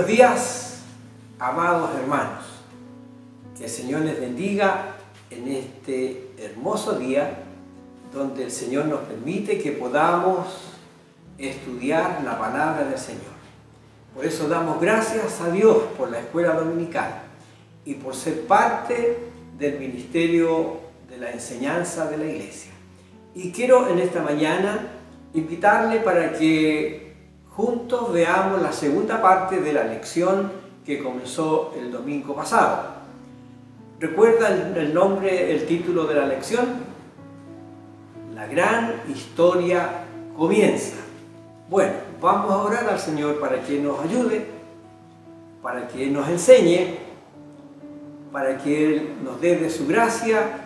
Buenos días, amados hermanos. Que el Señor les bendiga en este hermoso día donde el Señor nos permite que podamos estudiar la palabra del Señor. Por eso damos gracias a Dios por la escuela dominical y por ser parte del ministerio de la enseñanza de la iglesia. Y quiero en esta mañana invitarle para que juntos veamos la segunda parte de la lección que comenzó el domingo pasado. ¿Recuerdan el nombre, el título de la lección? La gran historia comienza. Bueno, vamos a orar al Señor para que nos ayude, para que nos enseñe, para que Él nos dé de su gracia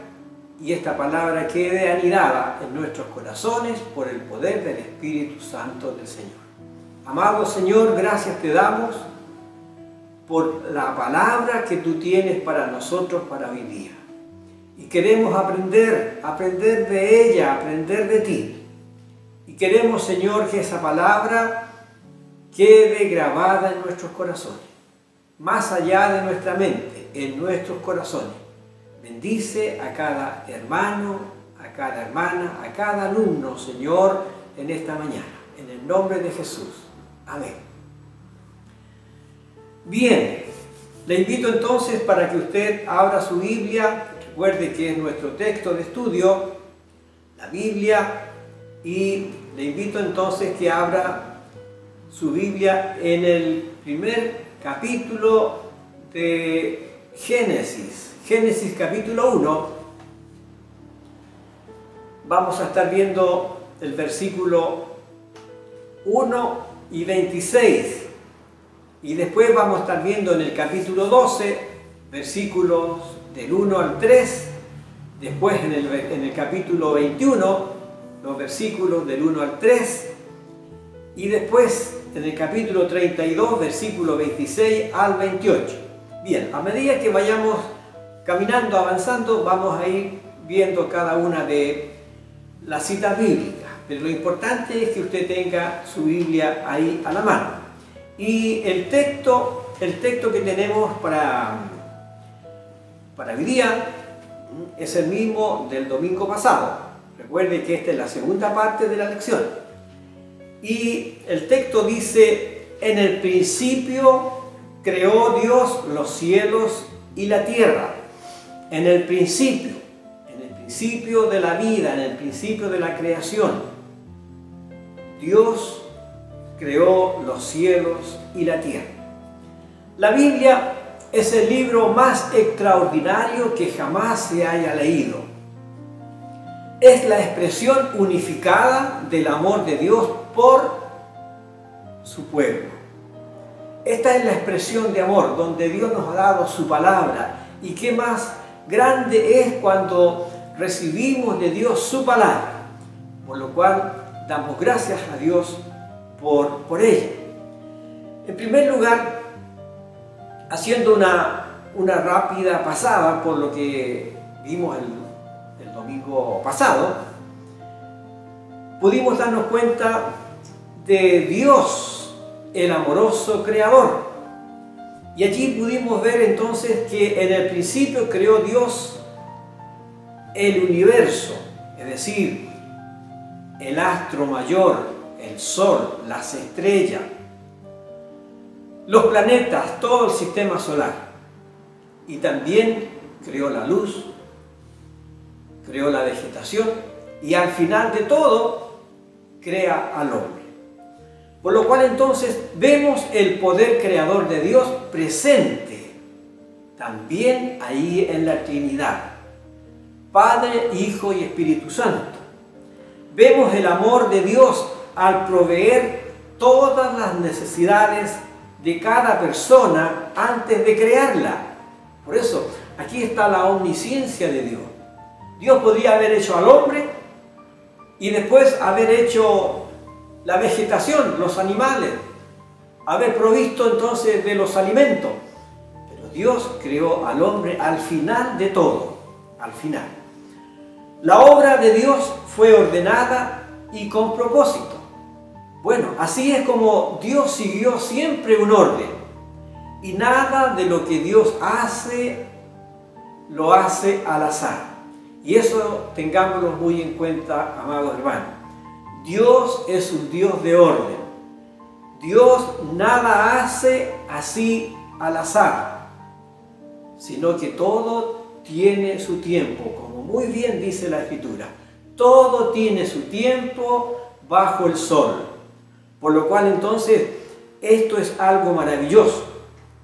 y esta palabra quede anidada en nuestros corazones por el poder del Espíritu Santo del Señor. Amado Señor, gracias te damos por la palabra que tú tienes para nosotros para hoy día. Y queremos aprender de ella, aprender de ti. Y queremos, Señor, que esa palabra quede grabada en nuestros corazones, más allá de nuestra mente, en nuestros corazones. Bendice a cada hermano, a cada hermana, a cada alumno, Señor, en esta mañana. En el nombre de Jesús. Amén. Bien, le invito entonces para que usted abra su Biblia. Recuerde que es nuestro texto de estudio, la Biblia, y le invito entonces que abra su Biblia en el primer capítulo de Génesis. Génesis capítulo 1. Vamos a estar viendo el versículo 1 y 26. Y después vamos a estar viendo en el capítulo 12, versículos del 1 al 3. Después en el capítulo 21, los versículos del 1 al 3. Y después en el capítulo 32, versículo 26 al 28. Bien, a medida que vayamos caminando, avanzando, vamos a ir viendo cada una de las citas bíblicas. Pero lo importante es que usted tenga su Biblia ahí a la mano. Y el texto que tenemos para hoy día es el mismo del domingo pasado. Recuerde que esta es la segunda parte de la lección. Y el texto dice: en el principio creó Dios los cielos y la tierra. En el principio de la vida, en el principio de la creación, Dios creó los cielos y la tierra. La Biblia es el libro más extraordinario que jamás se haya leído. Es la expresión unificada del amor de Dios por su pueblo. Esta es la expresión de amor donde Dios nos ha dado su palabra. Y qué más grande es cuando recibimos de Dios su palabra, por lo cual damos gracias a Dios por ella. En primer lugar, haciendo una rápida pasada por lo que vimos el domingo pasado, pudimos darnos cuenta de Dios, el amoroso creador. Y allí pudimos ver entonces que en el principio creó Dios el universo, es decir, el astro mayor, el sol, las estrellas, los planetas, todo el sistema solar. Y también creó la luz, creó la vegetación y al final de todo crea al hombre. Por lo cual entonces vemos el poder creador de Dios presente también ahí en la Trinidad, Padre, Hijo y Espíritu Santo. Vemos el amor de Dios al proveer todas las necesidades de cada persona antes de crearla. Por eso, aquí está la omnisciencia de Dios. Dios podría haber hecho al hombre y después haber hecho la vegetación, los animales, haber provisto entonces de los alimentos. Pero Dios creó al hombre al final de todo, al final. La obra de Dios fue ordenada y con propósito. Bueno, así es como Dios siguió siempre un orden. Y nada de lo que Dios hace, lo hace al azar. Y eso tengámoslo muy en cuenta, amados hermanos. Dios es un Dios de orden. Dios nada hace así al azar, sino que todo tiene su tiempo, como muy bien dice la Escritura. Todo tiene su tiempo bajo el sol. Por lo cual entonces esto es algo maravilloso.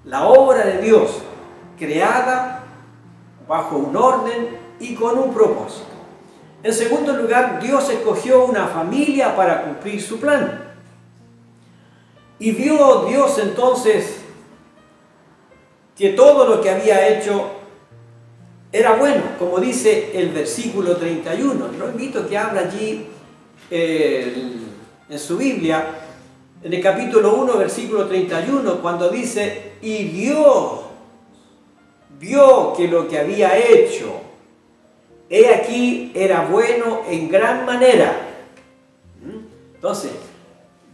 La obra de Dios creada bajo un orden y con un propósito. En segundo lugar, Dios escogió una familia para cumplir su plan. Y vio Dios entonces que todo lo que había hecho era bueno, como dice el versículo 31. Lo invito a que abra allí en su Biblia, en el capítulo 1, versículo 31, cuando dice, y Dios vio que lo que había hecho, he aquí, era bueno en gran manera. Entonces,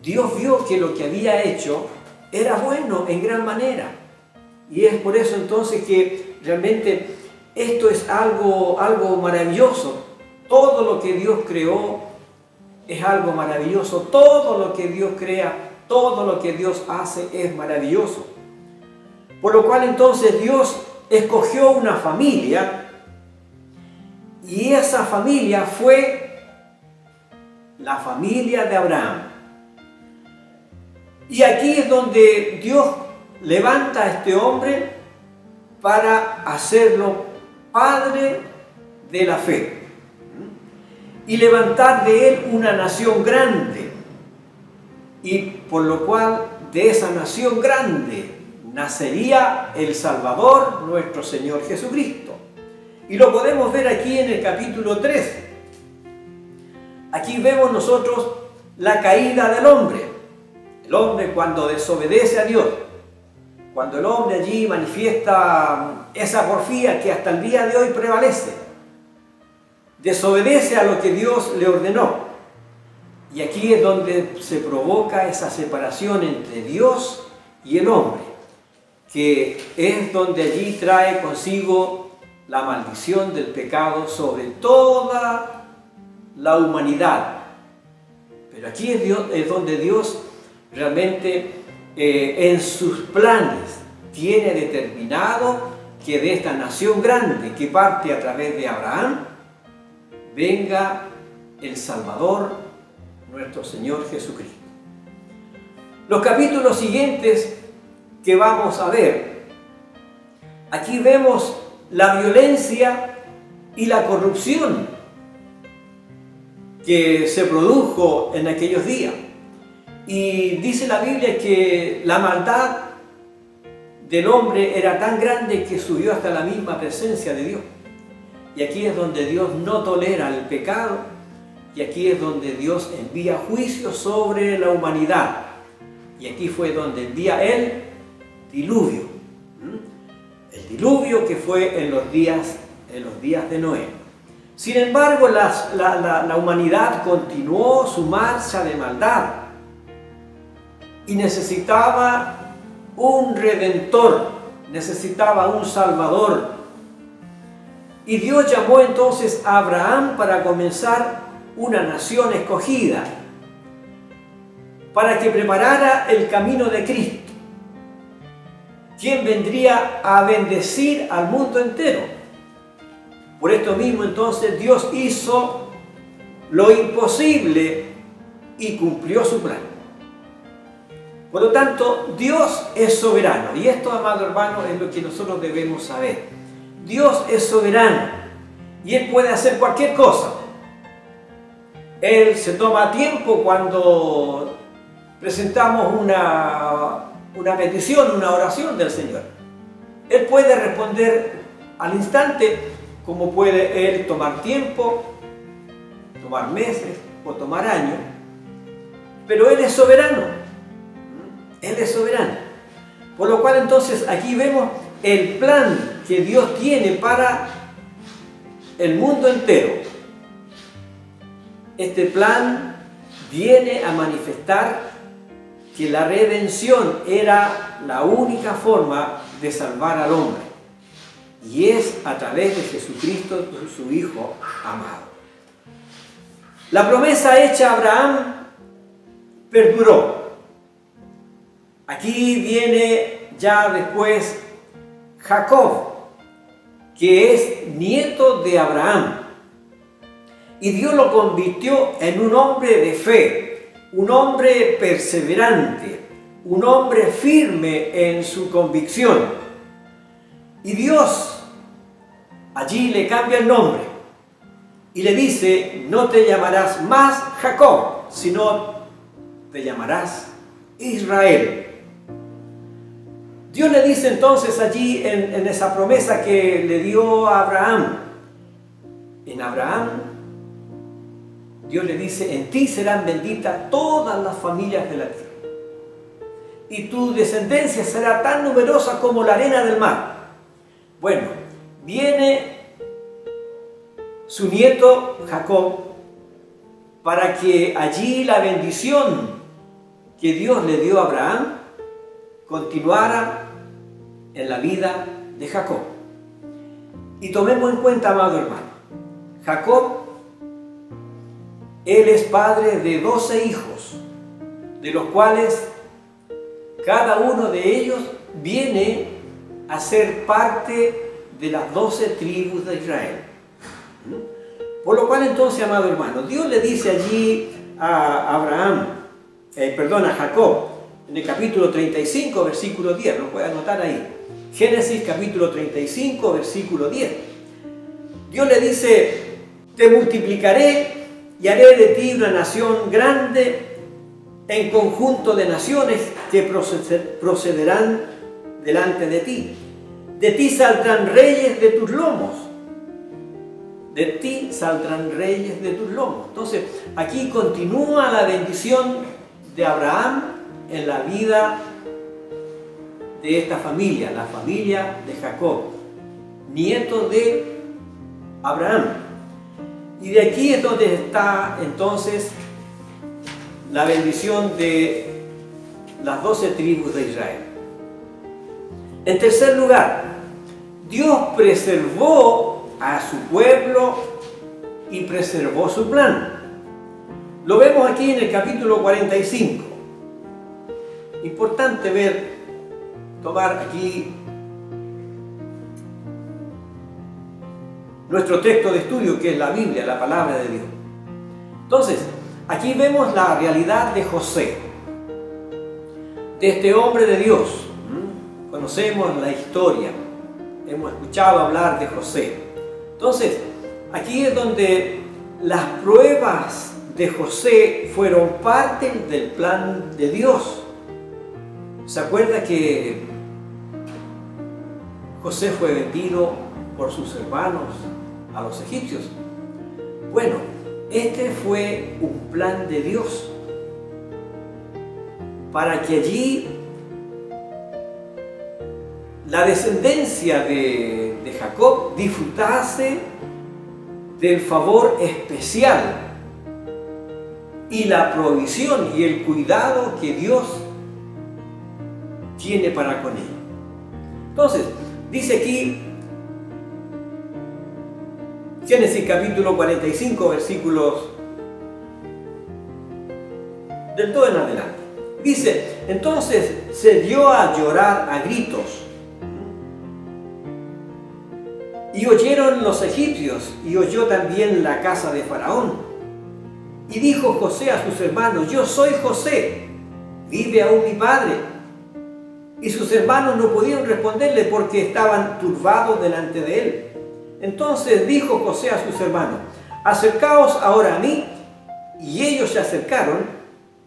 Dios vio que lo que había hecho era bueno en gran manera. Y es por eso entonces que realmente esto es algo maravilloso. Todo lo que Dios creó es algo maravilloso. Todo lo que Dios crea, todo lo que Dios hace es maravilloso. Por lo cual entonces Dios escogió una familia, y esa familia fue la familia de Abraham. Y aquí es donde Dios levanta a este hombre para hacerlo padre de la fe y levantar de él una nación grande, y por lo cual de esa nación grande nacería el Salvador, nuestro Señor Jesucristo. Y lo podemos ver aquí en el capítulo 3. Aquí vemos nosotros la caída del hombre. El hombre cuando desobedece a Dios, cuando el hombre allí manifiesta esa porfía que hasta el día de hoy prevalece, desobedece a lo que Dios le ordenó. Y aquí es donde se provoca esa separación entre Dios y el hombre, que es donde allí trae consigo la maldición del pecado sobre toda la humanidad. Pero aquí es donde Dios realmente en sus planes tiene determinado que de esta nación grande que parte a través de Abraham venga el Salvador, nuestro Señor Jesucristo. Los capítulos siguientes que vamos a ver, aquí vemos la violencia y la corrupción que se produjo en aquellos días. Y dice la Biblia que la maldad del hombre era tan grande que subió hasta la misma presencia de Dios. Y aquí es donde Dios no tolera el pecado, y aquí es donde Dios envía juicio sobre la humanidad. Y aquí fue donde envía el diluvio. El diluvio que fue en los días de Noé. Sin embargo, la humanidad continuó su marcha de maldad y necesitaba un redentor, necesitaba un salvador. Y Dios llamó entonces a Abraham para comenzar una nación escogida, para que preparara el camino de Cristo, quien vendría a bendecir al mundo entero. Por esto mismo entonces Dios hizo lo imposible y cumplió su plan. Por lo tanto, Dios es soberano, y esto, amado hermano, es lo que nosotros debemos saber. Dios es soberano y Él puede hacer cualquier cosa. Él se toma tiempo cuando presentamos una petición, una oración del Señor. Él puede responder al instante, como puede Él tomar tiempo, tomar meses o tomar años, pero Él es soberano. Él es soberano. Por lo cual entonces aquí vemos el plan que Dios tiene para el mundo entero. Este plan viene a manifestar que la redención era la única forma de salvar al hombre, y es a través de Jesucristo, su Hijo amado. La promesa hecha a Abraham perduró. Aquí viene ya después Jacob, que es nieto de Abraham, y Dios lo convirtió en un hombre de fe, un hombre perseverante, un hombre firme en su convicción. Y Dios allí le cambia el nombre y le dice: no te llamarás más Jacob, sino te llamarás Israel. Dios le dice entonces allí en esa promesa que le dio a Abraham, en Abraham, Dios le dice: en ti serán benditas todas las familias de la tierra, y tu descendencia será tan numerosa como la arena del mar. Bueno, viene su nieto Jacob para que allí la bendición que Dios le dio a Abraham continuara en la vida de Jacob. Y tomemos en cuenta, amado hermano, Jacob, él es padre de 12 hijos, de los cuales cada uno de ellos viene a ser parte de las 12 tribus de Israel. Por lo cual entonces, amado hermano, Dios le dice allí a a Jacob, en el capítulo 35, versículo 10, lo puede anotar ahí. Génesis capítulo 35, versículo 10. Dios le dice: te multiplicaré y haré de ti una nación grande, en conjunto de naciones que procederán delante de ti. De ti saldrán reyes de tus lomos. De ti saldrán reyes de tus lomos. Entonces, aquí continúa la bendición de Abraham en la vida de esta familia, la familia de Jacob, nieto de Abraham. Y de aquí es donde está entonces la bendición de las 12 tribus de Israel. En tercer lugar, Dios preservó a su pueblo y preservó su plan. Lo vemos aquí en el capítulo 45. Importante tomar aquí nuestro texto de estudio, que es la Biblia, la palabra de Dios. Entonces, aquí vemos la realidad de José, de este hombre de Dios. Conocemos la historia, hemos escuchado hablar de José. Entonces, aquí es donde las pruebas de José fueron parte del plan de Dios. ¿Se acuerda que José fue vendido por sus hermanos a los egipcios? Bueno, este fue un plan de Dios para que allí la descendencia de Jacob disfrutase del favor especial y la provisión y el cuidado que Dios tiene para con él. Entonces, dice aquí Génesis capítulo 45, versículos del todo en adelante. Dice: entonces se dio a llorar a gritos, y oyeron los egipcios, y oyó también la casa de Faraón. Y dijo José a sus hermanos: yo soy José, ¿vive aún mi padre? Y sus hermanos no pudieron responderle porque estaban turbados delante de él. Entonces dijo José a sus hermanos: acercaos ahora a mí. Y ellos se acercaron,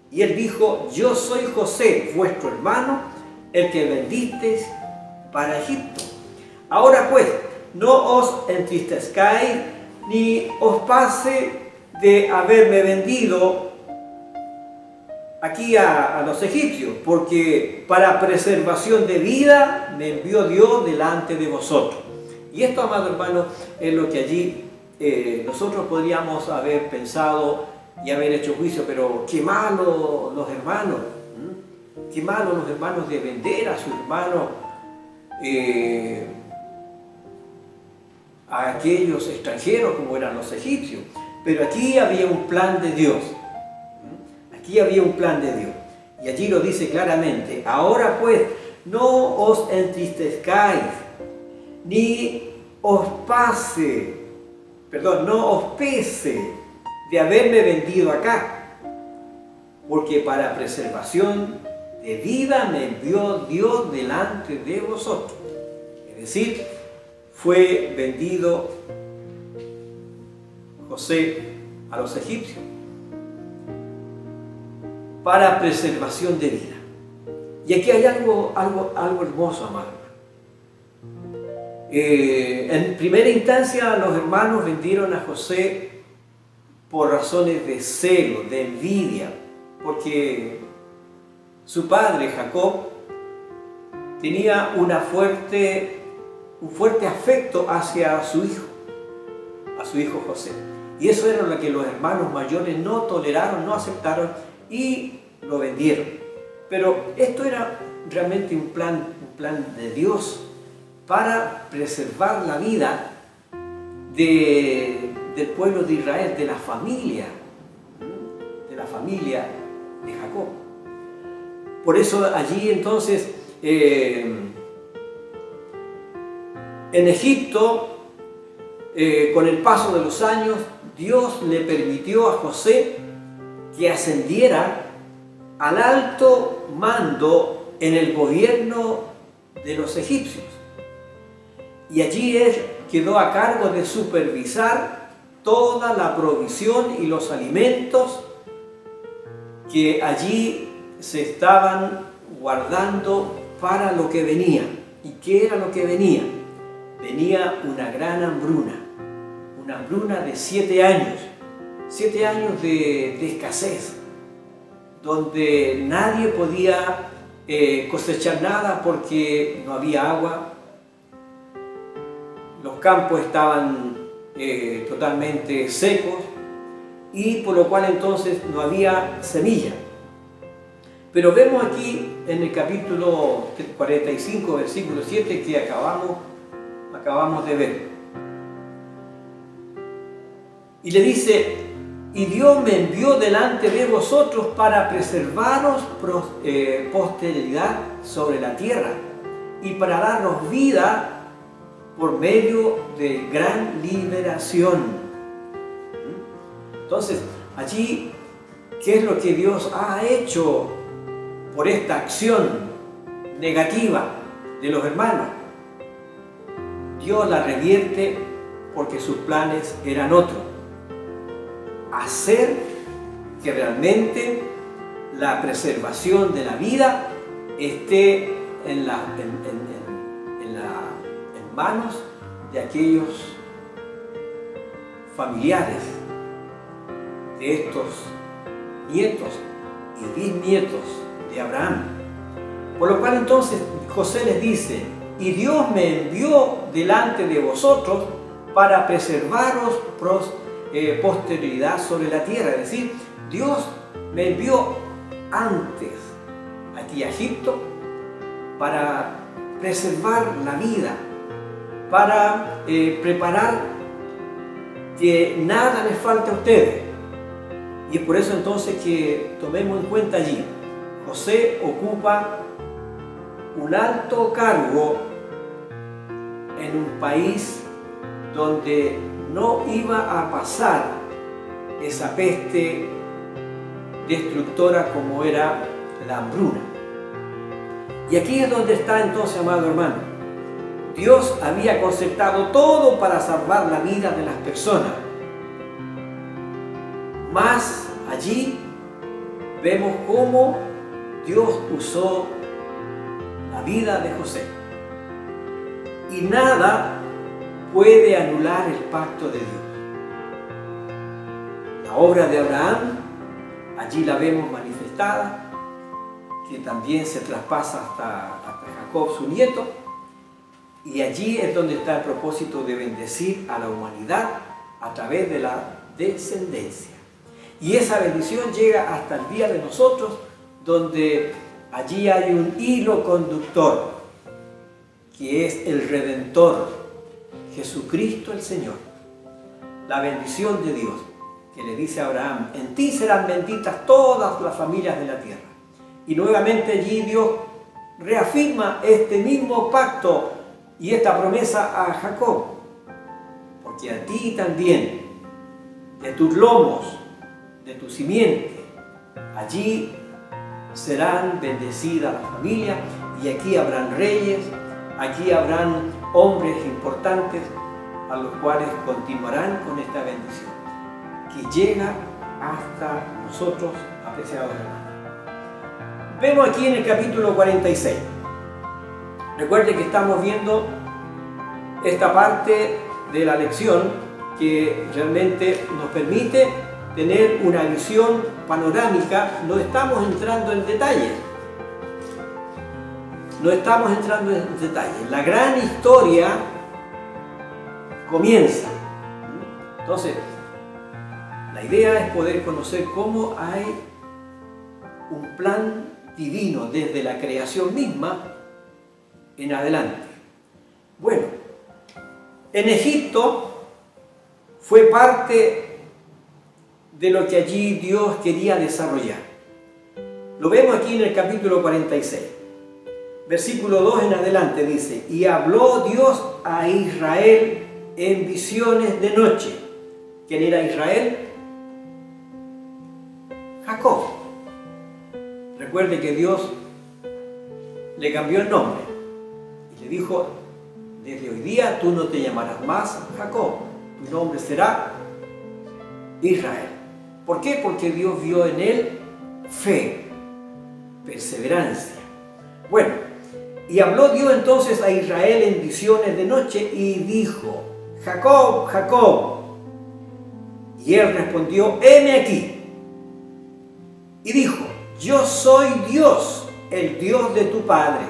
y él dijo: yo soy José, vuestro hermano, el que vendisteis para Egipto. Ahora pues, no os entristezcáis, ni os pase de haberme vendido aquí a los egipcios, porque para preservación de vida me envió Dios delante de vosotros. Y esto, amado hermano, es lo que allí nosotros podríamos haber pensado y haber hecho juicio, pero qué malo los hermanos. qué malo los hermanos de vender a su hermano a aquellos extranjeros como eran los egipcios. Pero aquí había un plan de Dios. Aquí había un plan de Dios. Y allí lo dice claramente: ahora pues, no os entristezcáis, ni os no os pese de haberme vendido acá, porque para preservación de vida me envió Dios delante de vosotros. Es decir, fue vendido José a los egipcios para preservación de vida. Y aquí hay algo hermoso, amado. En primera instancia, los hermanos vendieron a José por razones de celo, de envidia, porque su padre Jacob tenía un fuerte afecto hacia su hijo José. Y eso era lo que los hermanos mayores no toleraron, no aceptaron y lo vendieron. Pero esto era realmente un plan de Dios para preservar la vida del pueblo de Israel, de la familia de Jacob. Por eso allí entonces en Egipto, con el paso de los años, Dios le permitió a José que ascendiera al alto mando en el gobierno de los egipcios. Y allí él quedó a cargo de supervisar toda la provisión y los alimentos que allí se estaban guardando para lo que venía. ¿Y qué era lo que venía? Venía una gran hambruna de 7 años, 7 años de escasez, donde nadie podía cosechar nada porque no había agua. Los campos estaban totalmente secos y por lo cual entonces no había semilla. Pero vemos aquí en el capítulo 45, versículo 7 que acabamos de ver. Y le dice: y Dios me envió delante de vosotros para preservaros posteridad sobre la tierra y para daros vida por medio de gran liberación. Entonces, allí, ¿qué es lo que Dios ha hecho por esta acción negativa de los hermanos? Dios la revierte porque sus planes eran otros: hacer que realmente la preservación de la vida esté en manos de aquellos familiares de estos nietos y bisnietos de Abraham. Por lo cual entonces José les dice: y Dios me envió delante de vosotros para preservaros posteridad sobre la tierra. Es decir, Dios me envió antes aquí a Egipto para preservar la vida, para preparar que nada les falte a ustedes. Y es por eso entonces que tomemos en cuenta allí, José ocupa un alto cargo en un país donde no iba a pasar esa peste destructora como era la hambruna. Y aquí es donde está entonces, amado hermano, Dios había concertado todo para salvar la vida de las personas. Mas allí vemos cómo Dios usó la vida de José. Y nada puede anular el pacto de Dios. La obra de Abraham, allí la vemos manifestada, que también se traspasa hasta Jacob, su nieto, y allí es donde está el propósito de bendecir a la humanidad a través de la descendencia. Y esa bendición llega hasta el día de nosotros, donde allí hay un hilo conductor, que es el Redentor, Jesucristo el Señor. La bendición de Dios, que le dice a Abraham: en ti serán benditas todas las familias de la tierra. Y nuevamente allí Dios reafirma este mismo pacto y esta promesa a Jacob: porque a ti también, de tus lomos, de tu simiente, allí serán bendecidas las familias, y aquí habrán reyes, aquí habrán hombres importantes a los cuales continuarán con esta bendición que llega hasta nosotros, apreciados hermanos. Vemos aquí en el capítulo 46. Recuerden que estamos viendo esta parte de la lección que realmente nos permite tener una visión panorámica. No estamos entrando en detalles. No estamos entrando en detalles. La gran historia comienza. Entonces, la idea es poder conocer cómo hay un plan divino desde la creación misma en adelante. Bueno, en Egipto fue parte de lo que allí Dios quería desarrollar. Lo vemos aquí en el capítulo 46. Versículo 2 en adelante dice: y habló Dios a Israel en visiones de noche. ¿Quién era Israel? Jacob. Recuerde que Dios le cambió el nombre y le dijo: desde hoy día tú no te llamarás más Jacob, tu nombre será Israel. ¿Por qué? Porque Dios vio en él fe, perseverancia. Bueno, y habló Dios entonces a Israel en visiones de noche y dijo: Jacob, Jacob. Y él respondió: heme aquí. Y dijo: yo soy Dios, el Dios de tu padre.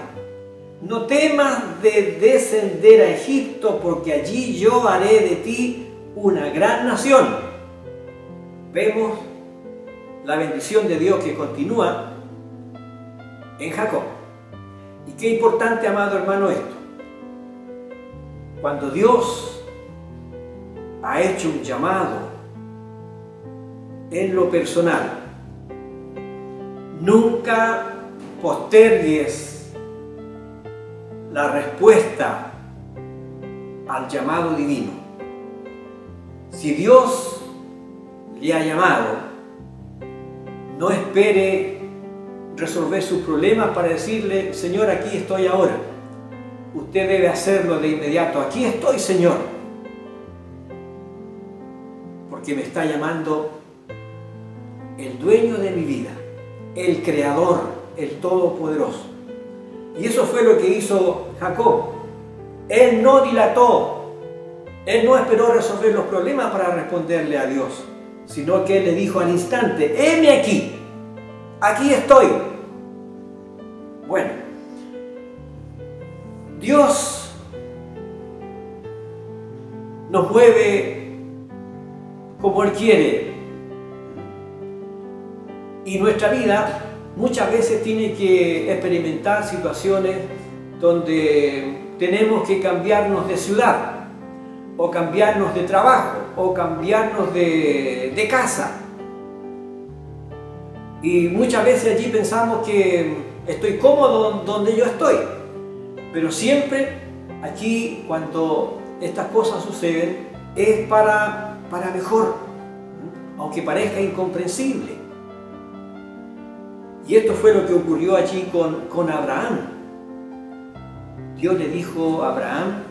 No temas de descender a Egipto, porque allí yo haré de ti una gran nación. Vemos la bendición de Dios que continúa en Jacob. Y qué importante, amado hermano, esto. Cuando Dios ha hecho un llamado en lo personal, nunca postergues la respuesta al llamado divino. Si Dios le ha llamado, no espere resolver sus problemas para decirle: Señor, aquí estoy ahora. Usted debe hacerlo de inmediato. Aquí estoy, Señor, porque me está llamando el dueño de mi vida, el Creador, el Todopoderoso. Y eso fue lo que hizo Jacob. Él no dilató, él no esperó resolver los problemas para responderle a Dios, sino que él le dijo al instante: heme aquí, aquí estoy. Bueno, Dios nos mueve como Él quiere, y nuestra vida muchas veces tiene que experimentar situaciones donde tenemos que cambiarnos de ciudad, o cambiarnos de trabajo, o cambiarnos de casa. Y muchas veces allí pensamos que estoy cómodo donde yo estoy. Pero siempre aquí, cuando estas cosas suceden, es para mejor, aunque parezca incomprensible. Y esto fue lo que ocurrió allí con Abraham. Dios le dijo a Abraham: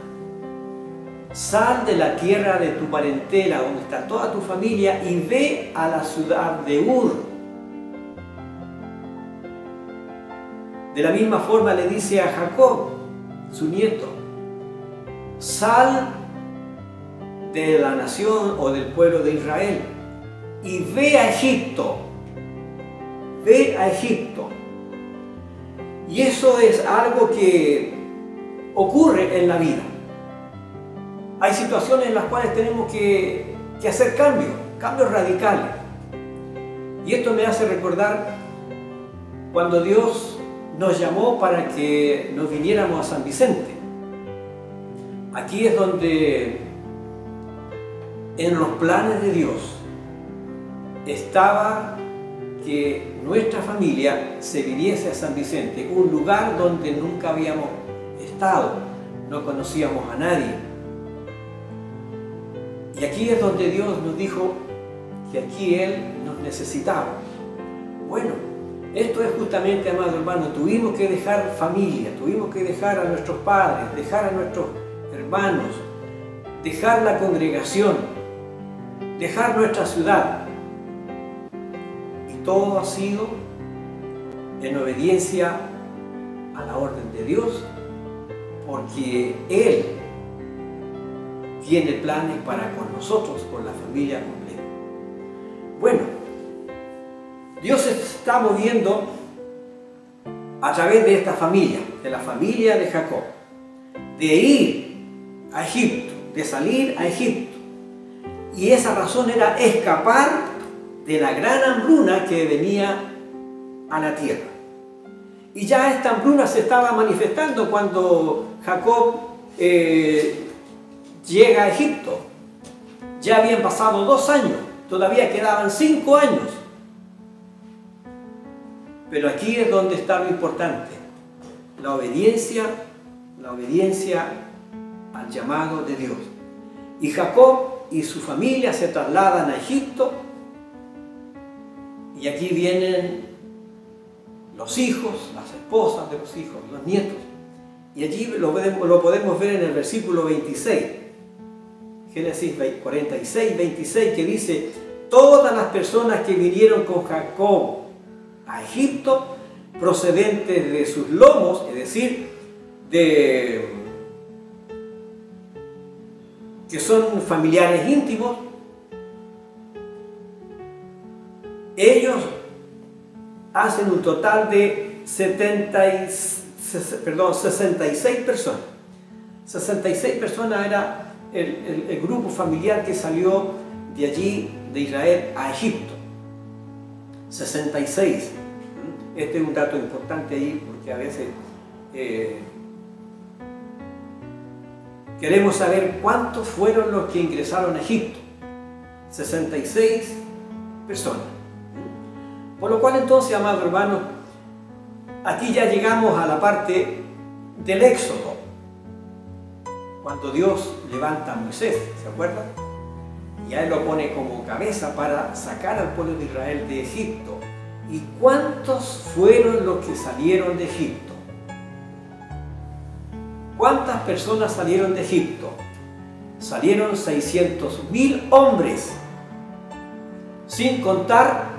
sal de la tierra de tu parentela, donde está toda tu familia, y ve a la ciudad de Ur. De la misma forma le dice a Jacob, su nieto: sal de la nación o del pueblo de Israel y ve a Egipto. Ve a Egipto. Y eso es algo que ocurre en la vida. Hay situaciones en las cuales tenemos que hacer cambios radicales. Y esto me hace recordar cuando Dios nos llamó para que nos viniéramos a San Vicente. Aquí es donde en los planes de Dios estaba que nuestra familia se viniese a San Vicente, un lugar donde nunca habíamos estado, no conocíamos a nadie. Y aquí es donde Dios nos dijo que aquí Él nos necesitaba. Bueno, esto es justamente, amado hermano, tuvimos que dejar familia, tuvimos que dejar a nuestros padres, dejar a nuestros hermanos, dejar la congregación, dejar nuestra ciudad. Y todo ha sido en obediencia a la orden de Dios, porque Él tiene planes para con nosotros, con la familia completa. Bueno, Dios se está moviendo a través de esta familia, de la familia de Jacob, de ir a Egipto, de salir a Egipto. Y esa razón era escapar de la gran hambruna que venía a la tierra. Y ya esta hambruna se estaba manifestando cuando Jacob llega a Egipto. Ya habían pasado 2 años, todavía quedaban 5 años. Pero aquí es donde está lo importante, la obediencia al llamado de Dios. Y Jacob y su familia se trasladan a Egipto, y aquí vienen los hijos, las esposas de los hijos, los nietos. Y allí lo podemos ver en el versículo 26, Génesis 46, 26, que dice: todas las personas que vinieron con Jacob a Egipto, procedentes de sus lomos, es decir, que son familiares íntimos, ellos hacen un total de 66 personas. 66 personas era el grupo familiar que salió de allí, de Israel, a Egipto. 66. Este es un dato importante ahí, porque a veces queremos saber cuántos fueron los que ingresaron a Egipto. 66 personas. Por lo cual entonces, amados hermanos, aquí ya llegamos a la parte del Éxodo, cuando Dios levanta a Moisés, ¿se acuerdan? Y a él lo pone como cabeza para sacar al pueblo de Israel de Egipto. ¿Y cuántos fueron los que salieron de Egipto? ¿Cuántas personas salieron de Egipto? Salieron 600.000 hombres, sin contar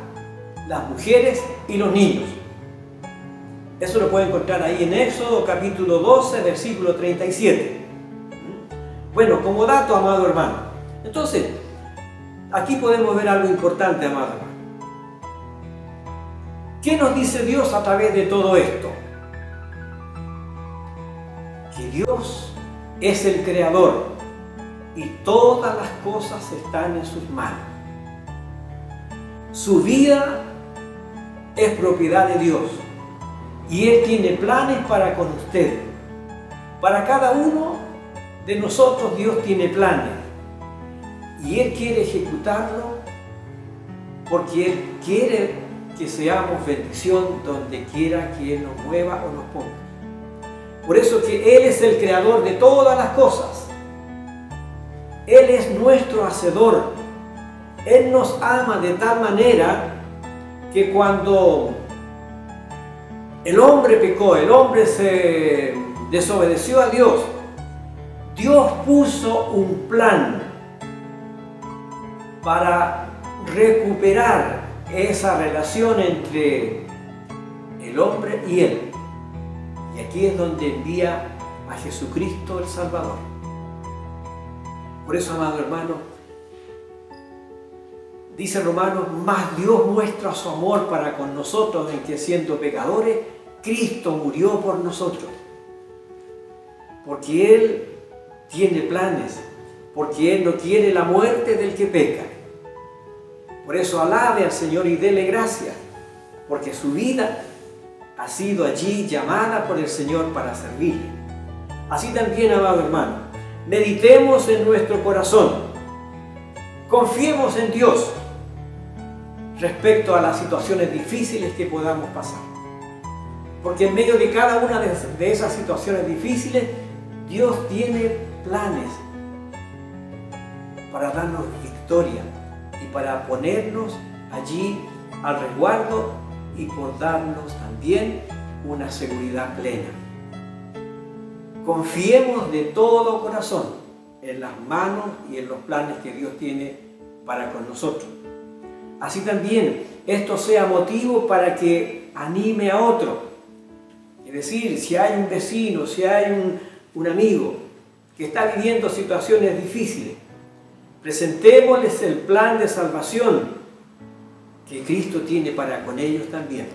las mujeres y los niños. Eso lo pueden encontrar ahí en Éxodo capítulo 12, versículo 37. Bueno, como dato, amado hermano. Entonces, aquí podemos ver algo importante, amado hermano. ¿Qué nos dice Dios a través de todo esto? Que Dios es el creador y todas las cosas están en sus manos. Su vida es propiedad de Dios y Él tiene planes para con usted. Para cada uno de nosotros Dios tiene planes y Él quiere ejecutarlo, porque Él quiere que seamos bendición donde quiera que Él nos mueva o nos ponga. Por eso que Él es el creador de todas las cosas. Él es nuestro hacedor. Él nos ama de tal manera que cuando el hombre pecó, el hombre se desobedeció a Dios, Dios puso un plan para recuperar esa relación entre el hombre y Él. Y aquí es donde envía a Jesucristo el Salvador. Por eso, amado hermano, dice Romanos: más Dios muestra su amor para con nosotros, en que siendo pecadores, Cristo murió por nosotros. Porque Él tiene planes, porque Él no quiere la muerte del que peca. Por eso alabe al Señor y dele gracias, porque su vida ha sido allí llamada por el Señor para servirle. Así también, amado hermano, meditemos en nuestro corazón, confiemos en Dios respecto a las situaciones difíciles que podamos pasar. Porque en medio de cada una de esas situaciones difíciles, Dios tiene planes para darnos victoria y para ponernos allí al resguardo y por darnos también una seguridad plena. Confiemos de todo corazón en las manos y en los planes que Dios tiene para con nosotros. Así también esto sea motivo para que anime a otro. Es decir, si hay un vecino, si hay un amigo que está viviendo situaciones difíciles, presentémosles el plan de salvación que Cristo tiene para con ellos también.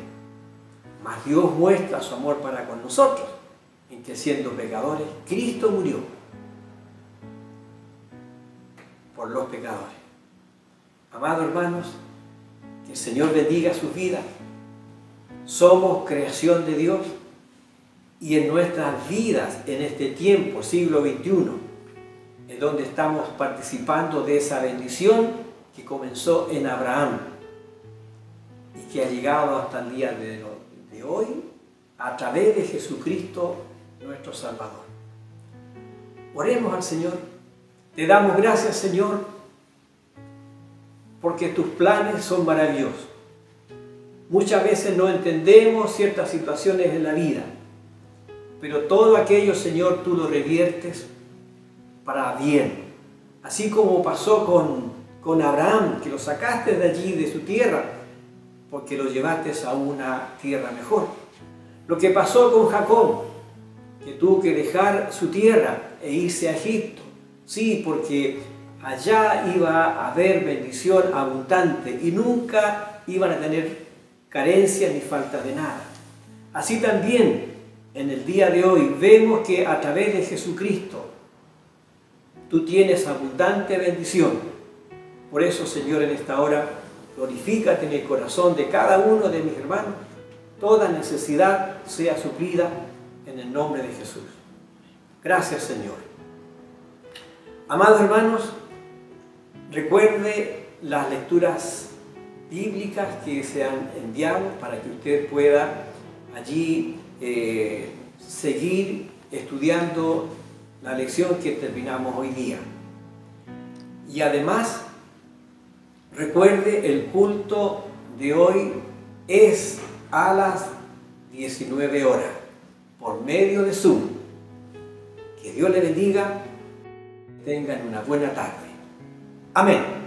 Mas Dios muestra su amor para con nosotros, en que siendo pecadores, Cristo murió por los pecadores. Amados hermanos, que el Señor bendiga sus vidas. Somos creación de Dios y en nuestras vidas, en este tiempo, siglo XXI, es donde estamos participando de esa bendición que comenzó en Abraham y que ha llegado hasta el día de hoy a través de Jesucristo, nuestro Salvador. Oremos al Señor. Te damos gracias, Señor, porque tus planes son maravillosos. Muchas veces no entendemos ciertas situaciones en la vida, pero todo aquello, Señor, tú lo reviertes para bien. Así como pasó con Abraham, que lo sacaste de allí, de su tierra, porque lo llevaste a una tierra mejor. Lo que pasó con Jacob, que tuvo que dejar su tierra e irse a Egipto. Sí, porque allá iba a haber bendición abundante y nunca iban a tener carencia ni falta de nada. Así también, en el día de hoy, vemos que a través de Jesucristo, tú tienes abundante bendición. Por eso, Señor, en esta hora, glorifícate en el corazón de cada uno de mis hermanos. Toda necesidad sea suplida en el nombre de Jesús. Gracias, Señor. Amados hermanos, recuerde las lecturas bíblicas que se han enviado para que usted pueda allí seguir estudiando la lección que terminamos hoy día. Y además, recuerde, el culto de hoy es a las 19 horas por medio de Zoom. Que Dios le bendiga. Tengan una buena tarde. Amén.